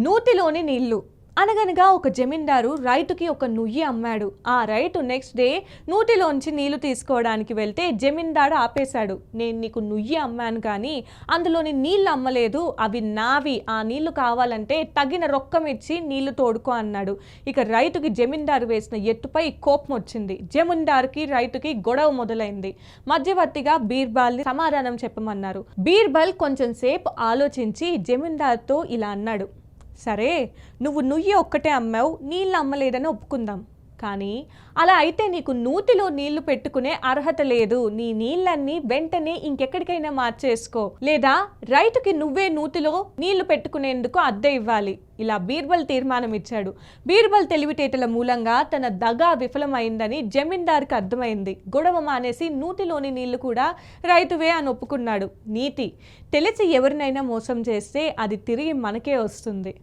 నూతిలోని నీళ్లు. అనగనగా ఒక జమీందారు రైతుకి ఒక నుయ్యి అమ్మాడు. ఆ రైతు నెక్స్ట్ డే నూతిలోంచి నీళ్లు తీసుకోవడానికి వెళ్తే జమీందారు ఆపేశాడు. నేను నీకు నుయ్యి అమ్మాను కానీ అందులోని నీళ్లు అమ్మలేదు, అవి నావి. ఆ నీళ్లు కావాలంటే తగిన రొక్కం ఇచ్చి నీళ్లు తోడుకో అన్నాడు. ఇక రైతుకి జమీందారు వేసిన ఎత్తుపై కోపం వచ్చింది. జమీందారుకి రైతుకి గొడవ మొదలైంది. మధ్యవర్తిగా బీర్బల్ సమాధానం చెప్పమన్నారు. బీర్బల్ కొంచెం సేపు ఆలోచించి జమీందార్తో ఇలా అన్నాడు, సరే, నువ్వు నుయ్యి ఒక్కటే అమ్మావు, నీళ్ళు అమ్మలేదని ఒప్పుకుందాం. కానీ అలా అయితే నీకు నూతిలో నీళ్లు పెట్టుకునే అర్హత లేదు. నీ నీళ్ళన్నీ వెంటనే ఇంకెక్కడికైనా మార్చేసుకో, లేదా రైతుకి నువ్వే నూతిలో నీళ్లు పెట్టుకునేందుకు అద్దె ఇవ్వాలి. ఇలా బీర్బల్ తీర్మానం ఇచ్చాడు. బీర్బల్ తెలివితేటల మూలంగా తన దగా విఫలమైందని జమీందార్కి అర్థమైంది. గొడవ మానేసి నూతిలోని నీళ్లు కూడా రైతువే అని ఒప్పుకున్నాడు. నీతి: తెలిసి ఎవరినైనా మోసం చేస్తే అది తిరిగి మనకే వస్తుంది.